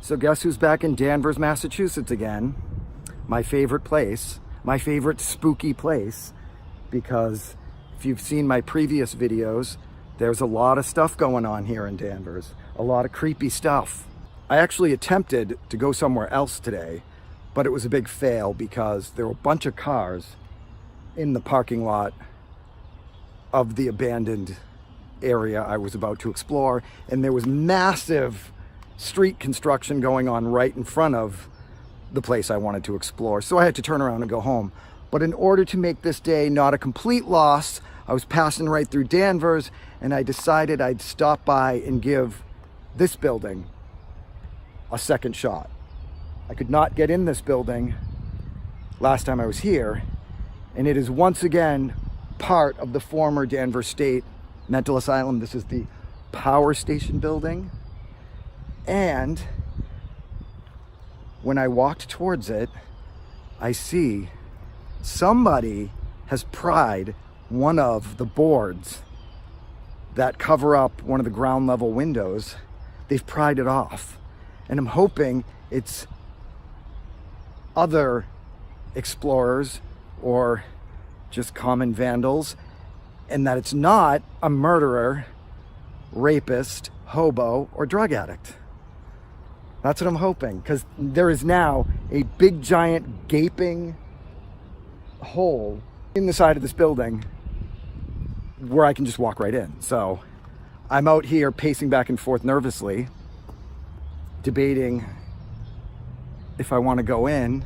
So guess who's back in Danvers, Massachusetts again? My favorite place, my favorite spooky place, because if you've seen my previous videos, there's a lot of stuff going on here in Danvers, a lot of creepy stuff. I actually attempted to go somewhere else today, but it was a big fail because there were a bunch of cars in the parking lot of the abandoned area I was about to explore, and there was massive street construction going on right in front of the place I wanted to explore. So I had to turn around and go home. But in order to make this day not a complete loss, I was passing right through Danvers and I decided I'd stop by and give this building a second shot. I could not get in this building last time I was here, and it is once again part of the former Danvers State Mental Asylum. This is the power station building. And when I walked towards it, I see somebody has pried one of the boards that cover up one of the ground level windows. They've pried it off. And I'm hoping it's other explorers or just common vandals, and that it's not a murderer, rapist, hobo, or drug addict. That's what I'm hoping, because there is now a big giant gaping hole in the side of this building where I can just walk right in. So I'm out here pacing back and forth nervously, debating if I want to go in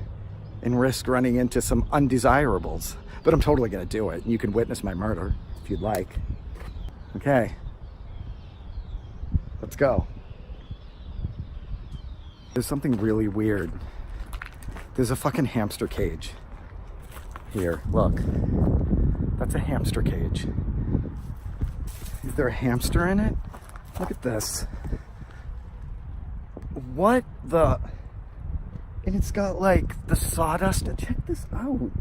and risk running into some undesirables. But I'm totally going to do it. You can witness my murder if you'd like. Okay, let's go. There's something really weird. There's a fucking hamster cage here. Look, that's a hamster cage. Is there a hamster in it? Look at this. What the? And it's got like the sawdust. Check this out.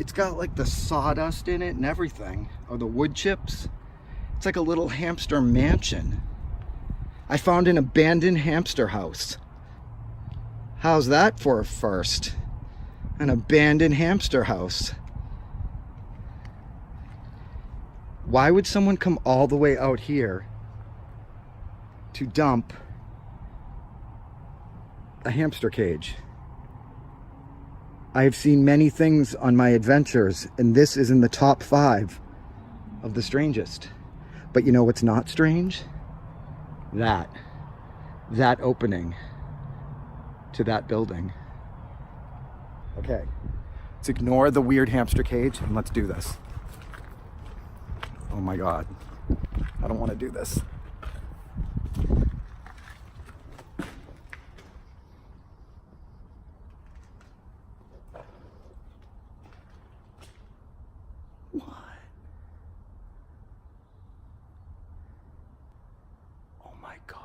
It's got like the sawdust in it and everything, or the wood chips. It's like a little hamster mansion. I found an abandoned hamster house. How's that for a first? An abandoned hamster house. Why would someone come all the way out here to dump a hamster cage? I have seen many things on my adventures, and this is in the top 5 of the strangest. But you know what's not strange? That opening to that building. Okay, let's ignore the weird hamster cage and let's do this. Oh my God, I don't want to do this. What? Oh my God.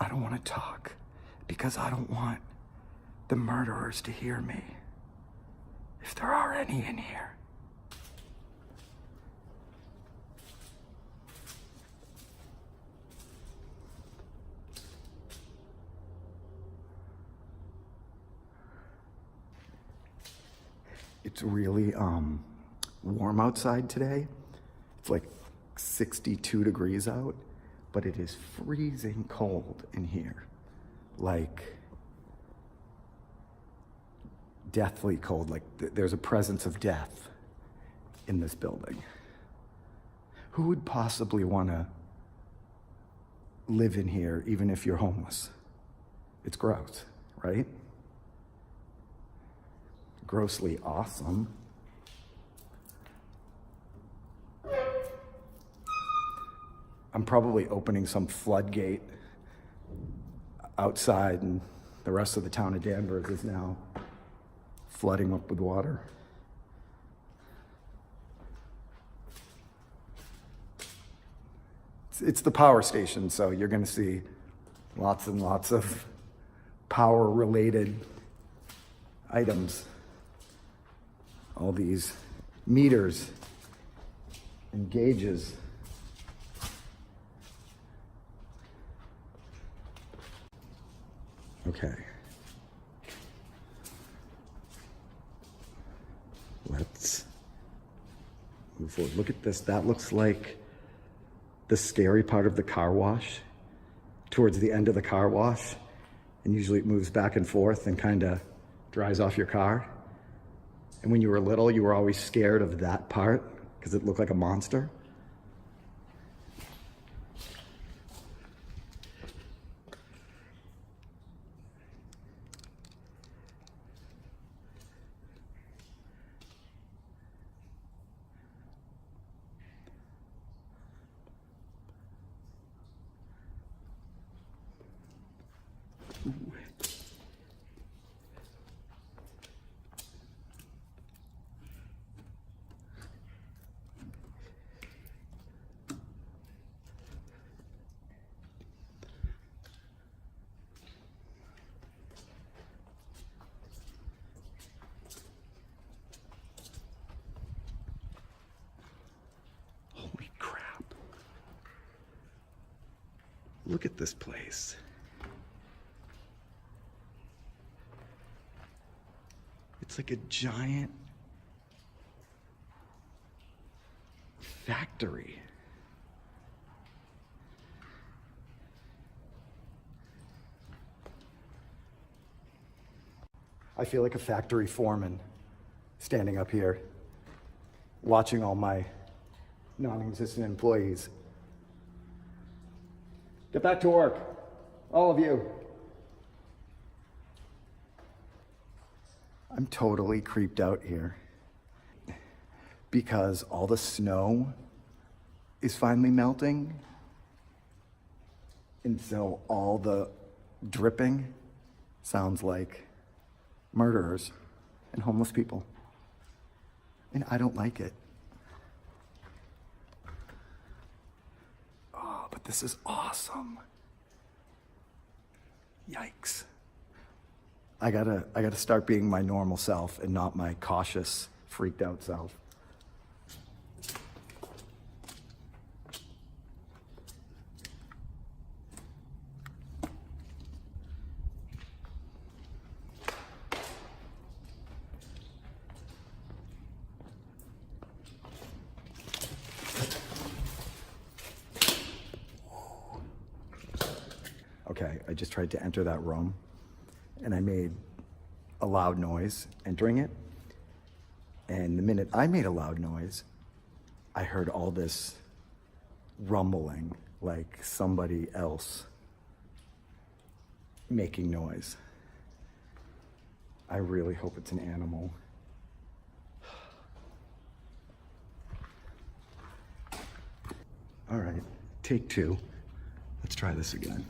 I don't want to talk because I don't want the murderers to hear me, if there are any in here. It's really warm outside today. It's like 62 degrees out, but it is freezing cold in here. Like deathly cold, like there's a presence of death in this building. Who would possibly want to live in here even if you're homeless? It's gross, right? Grossly awesome. I'm probably opening some floodgate outside, and the rest of the town of Danvers is now flooding up with water. It's the power station, so you're going to see lots and lots of power-related items. All these meters and gauges. Okay. Let's move forward. Look at this. That looks like the scary part of the car wash, towards the end of the car wash. And usually it moves back and forth and kind of dries off your car. And when you were little, you were always scared of that part because it looked like a monster. Ooh. Holy crap. Look at this place. It's like a giant factory. I feel like a factory foreman standing up here, watching all my non-existent employees. Get back to work, all of you. I'm totally creeped out here because all the snow is finally melting. And so all the dripping sounds like murderers and homeless people. And I don't like it. Oh, but this is awesome. Yikes. I gotta start being my normal self and not my cautious, freaked out self. Okay, I just tried to enter that room and I made a loud noise entering it. And the minute I made a loud noise, I heard all this rumbling, like somebody else making noise. I really hope it's an animal. All right, take two. Let's try this again.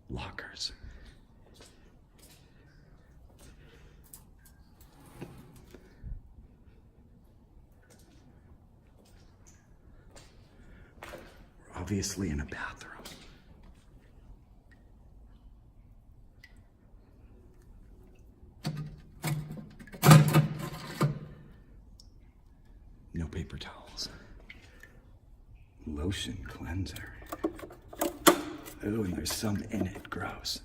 Lockers. We're obviously in a bathroom. No paper towels. Lotion cleanser. Ooh, and there's some in it. Gross.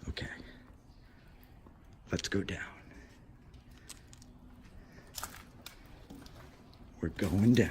Okay. Let's go down. We're going down.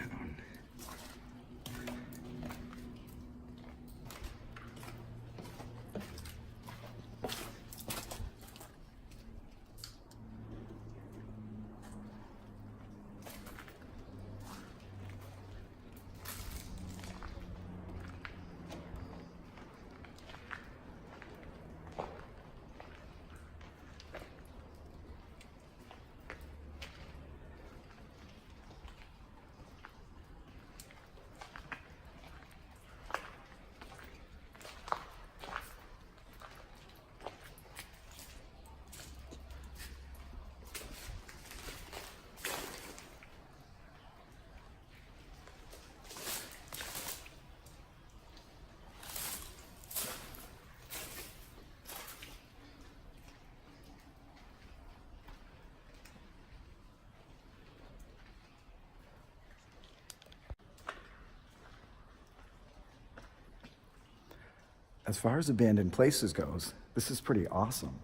as far as abandoned places goes, this is pretty awesome.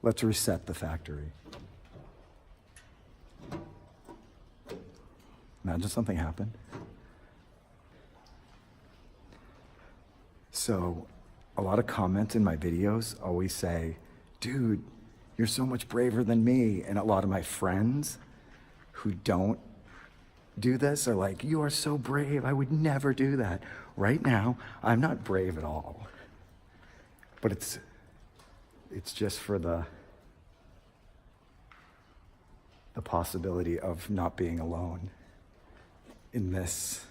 Let's reset the factory. Imagine something happened. So, a lot of comments in my videos always say, dude, you're so much braver than me. And a lot of my friends who don't do this are like, you are so brave. I would never do that. Right now, I'm not brave at all. But it's just for the possibility of not being alone in this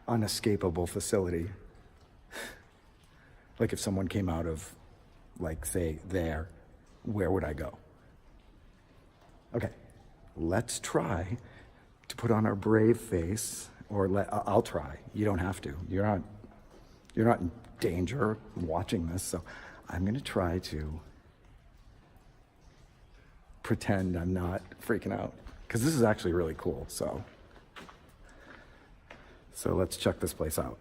unescapable facility. Like if someone came out of, like, say, there, where would I go? Okay, let's try to put on our brave face, or I'll try. You don't have to. You're not in danger watching this, so I'm gonna try to pretend I'm not freaking out, because this is actually really cool. So let's check this place out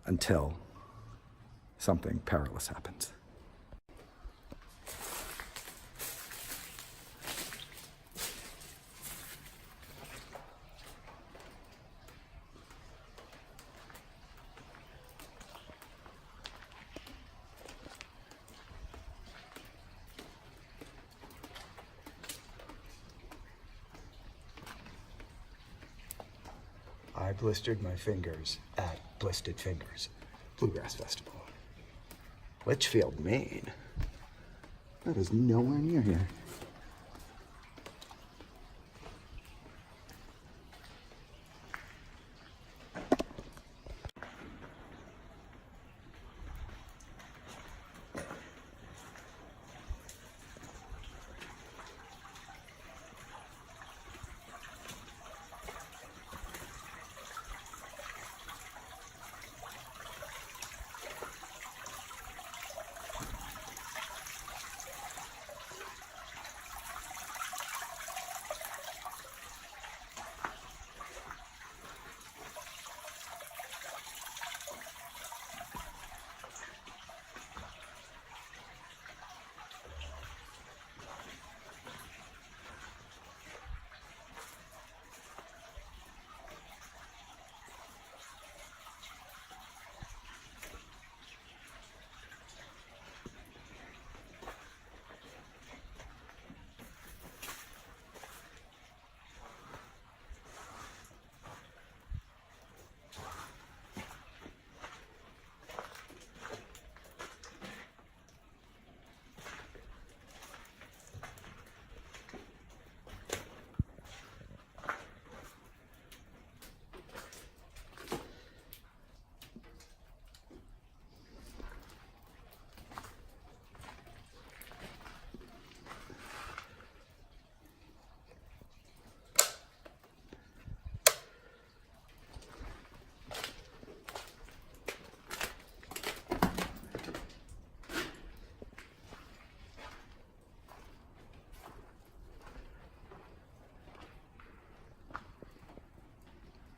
until something perilous happens. I blistered my fingers at Blistered Fingers Bluegrass Festival. Litchfield, Maine. That is nowhere near here.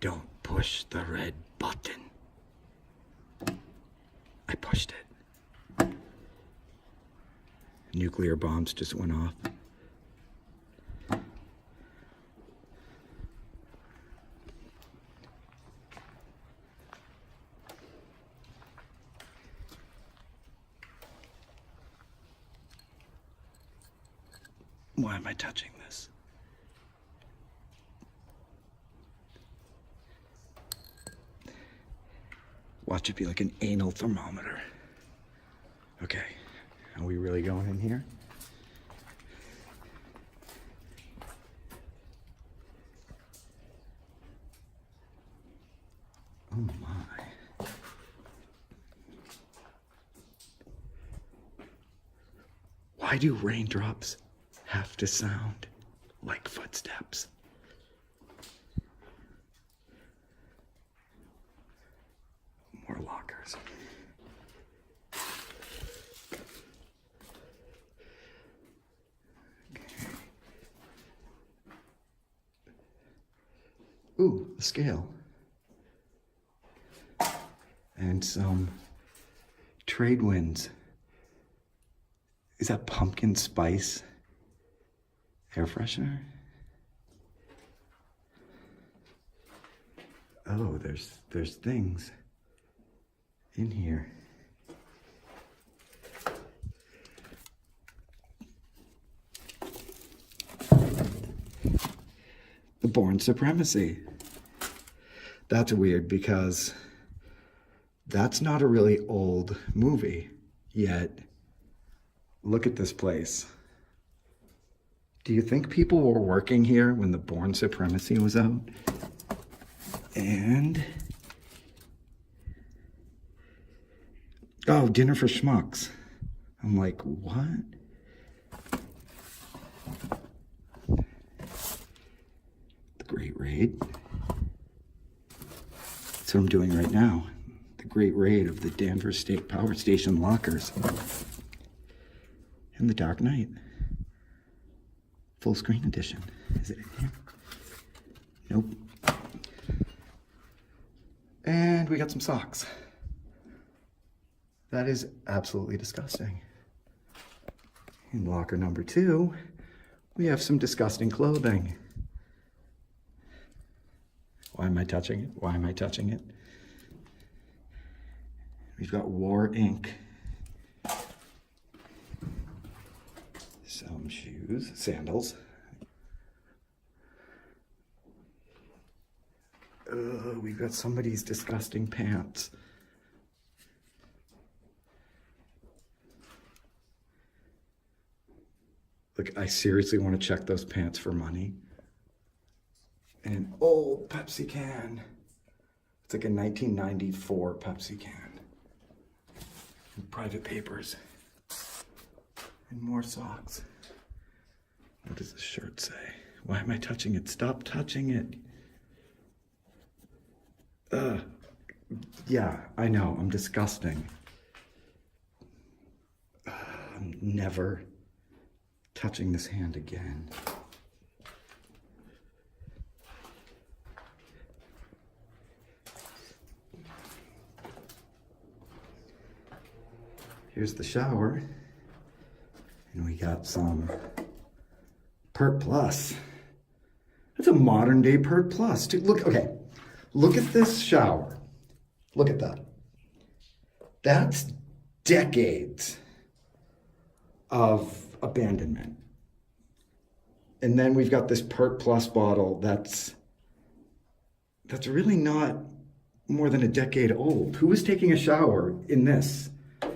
Don't push the red button. I pushed it. Nuclear bombs just went off. Why am I touching this? Watch it be like an anal thermometer. Okay, are we really going in here? Oh my. Why do raindrops have to sound like footsteps? More lockers. Okay. Ooh, a scale. And some trade winds. Is that pumpkin spice air freshener? Oh, there's things in here. The Born Supremacy. That's weird because that's not a really old movie, yet look at this place. Do you think people were working here when the Born Supremacy was out? And oh, Dinner for Schmucks. I'm like, what? The Great Raid. That's what I'm doing right now. The Great Raid of the Danvers State Power Station lockers. And The Dark Knight. Full screen edition. Is it in here? Nope. And we got some socks. That is absolutely disgusting. In locker number 2, we have some disgusting clothing. Why am I touching it? Why am I touching it? We've got War Ink. Some shoes, sandals. We've got somebody's disgusting pants. Look, I seriously want to check those pants for money. An old Pepsi can. It's like a 1994 Pepsi can. And private papers. And more socks. What does the shirt say? Why am I touching it? Stop touching it. Yeah, I know, I'm disgusting. I'm never touching this hand again. Here's the shower. And we got some Pert Plus. That's a modern day Pert Plus. Dude, look, okay. Look at this shower. Look at that. That's decades of abandonment. And then we've got this Pert Plus bottle that's really not more than a decade old. Who was taking a shower in this? Ooh.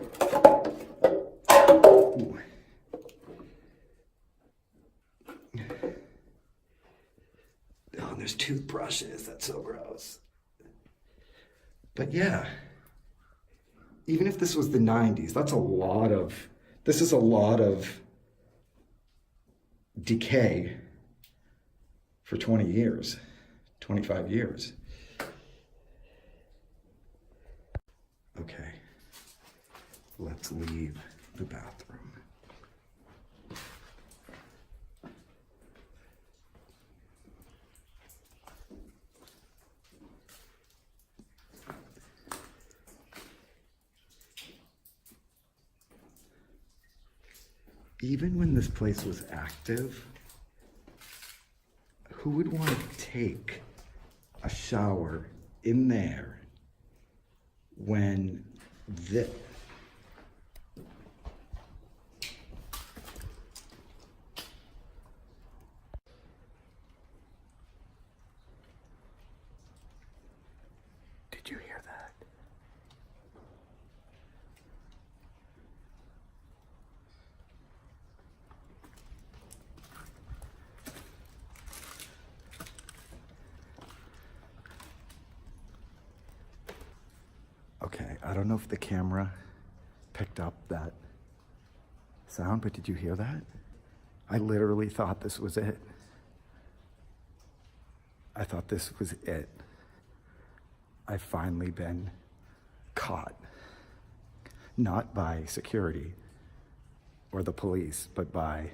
Oh, and there's toothbrushes. That's so gross. But yeah, even if this was the 90s, this is a lot of decay for 20 years, 25 years. Okay, let's leave the bathroom. Even when this place was active, who would want to take a shower in there when this... Did you hear that? Okay, I don't know if the camera picked up that sound, but did you hear that? I literally thought this was it. I thought this was it. I've finally been caught. Not by security or the police, but by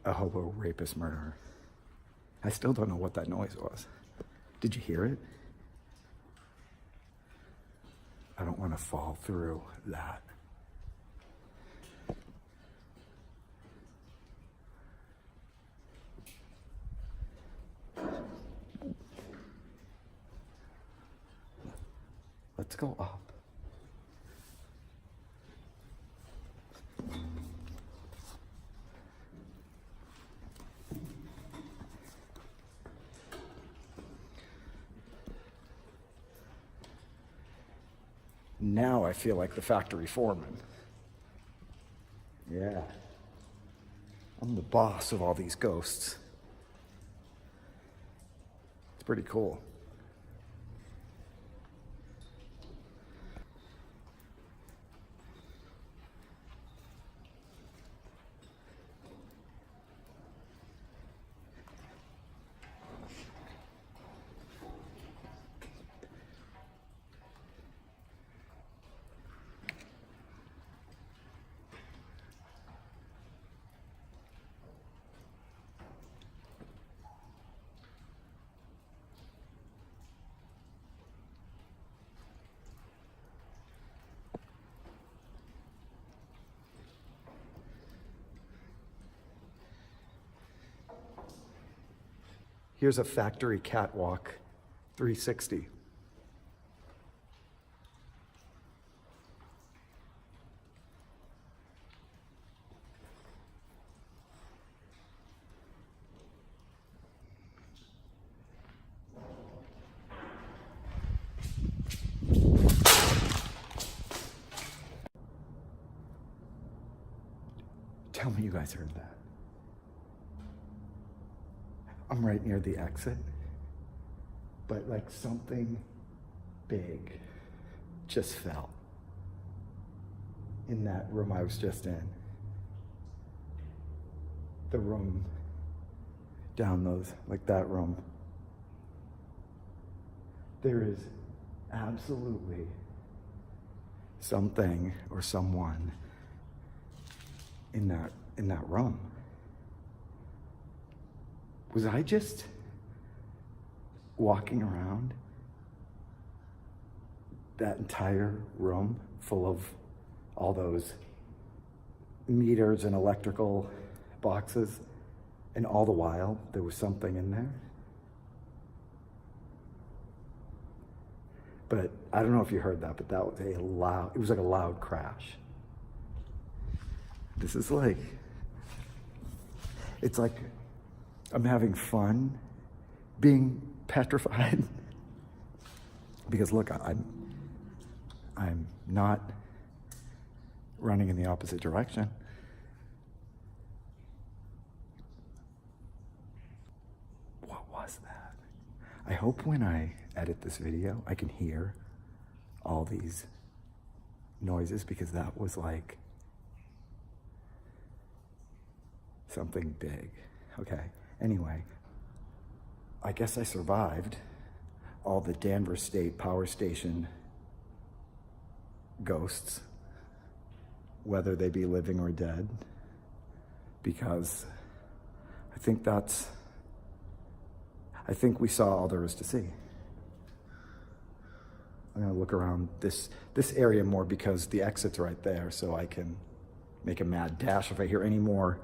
a hobo rapist murderer. I still don't know what that noise was. Did you hear it? I don't want to fall through that. Let's go up. Now I feel like the factory foreman. Yeah. I'm the boss of all these ghosts. It's pretty cool. Here's a factory catwalk 360. Tell me you guys heard that. I'm right near the exit, but like something big just fell in that room I was just in. The room down those, like that room. There is absolutely something or someone in that room. Was I just walking around that entire room full of all those meters and electrical boxes, and all the while there was something in there? But I don't know if you heard that, but that was it was like a loud crash. This is like, it's like I'm having fun being petrified because look, I'm not running in the opposite direction. What was that? I hope when I edit this video, I can hear all these noises, because that was like something big. Okay, anyway, I guess I survived all the Danvers State Power Station ghosts, whether they be living or dead, because I think we saw all there is to see. I'm gonna look around this area more because the exit's right there, so I can make a mad dash if I hear any more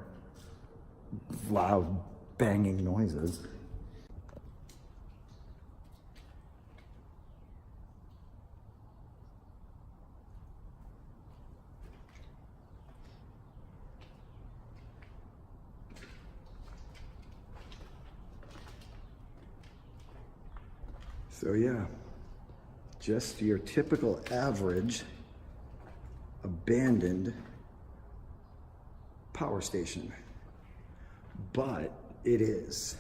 loud banging noises. So yeah, just your typical average abandoned power station. But it is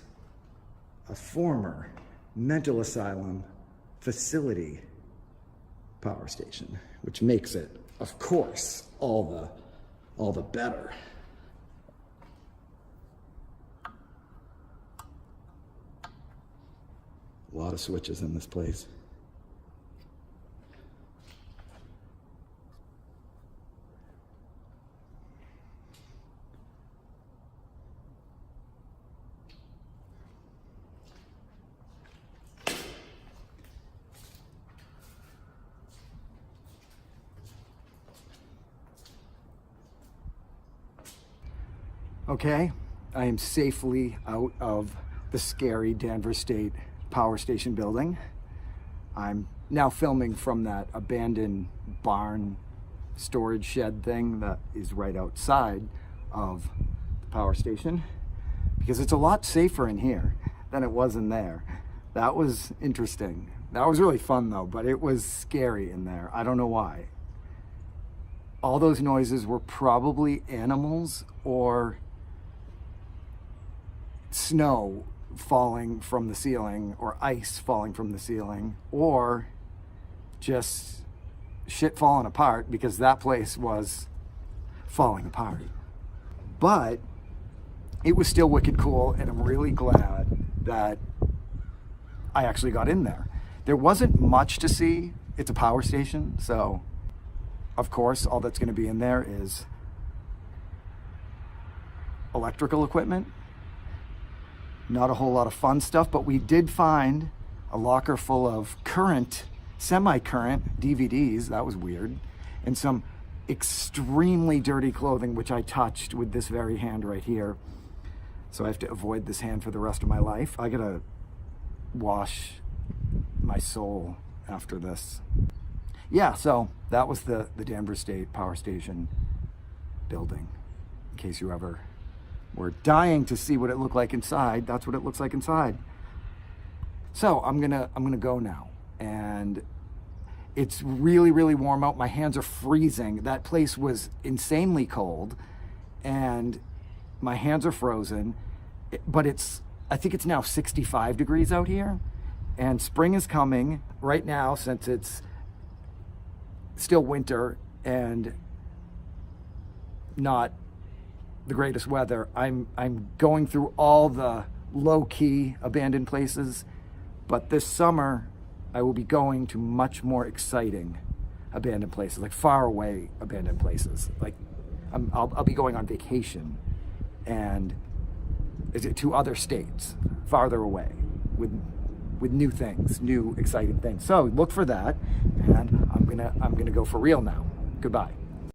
a former mental asylum facility power station, which makes it, of course, all the better. A lot of switches in this place. Okay, I am safely out of the scary Danvers State Power Station building. I'm now filming from that abandoned barn storage shed thing that is right outside of the power station, because it's a lot safer in here than it was in there. That was interesting. That was really fun though, but it was scary in there. I don't know why. All those noises were probably animals or snow falling from the ceiling or ice falling from the ceiling or just shit falling apart, because that place was falling apart. But it was still wicked cool, and I'm really glad that I actually got in there. There wasn't much to see. It's a power station, so of course all that's going to be in there is electrical equipment. Not a whole lot of fun stuff, but we did find a locker full of semi-current DVDs. That was weird. And some extremely dirty clothing, which I touched with this very hand right here. So I have to avoid this hand for the rest of my life. I gotta wash my soul after this. Yeah, so that was the Danvers State Power Station building. In case you ever were dying to see what it looked like inside, that's what it looks like inside. So I'm gonna go now, and it's really, really warm out. My hands are freezing. That place was insanely cold, and my hands are frozen. But I think it's now 65 degrees out here, and spring is coming right now, since it's still winter and not the greatest weather. I'm going through all the low-key abandoned places, but this summer I will be going to much more exciting abandoned places, like far away abandoned places. Like I'll be going on vacation and to other states farther away with new things, new exciting things. So look for that, and I'm gonna go for real now. Goodbye.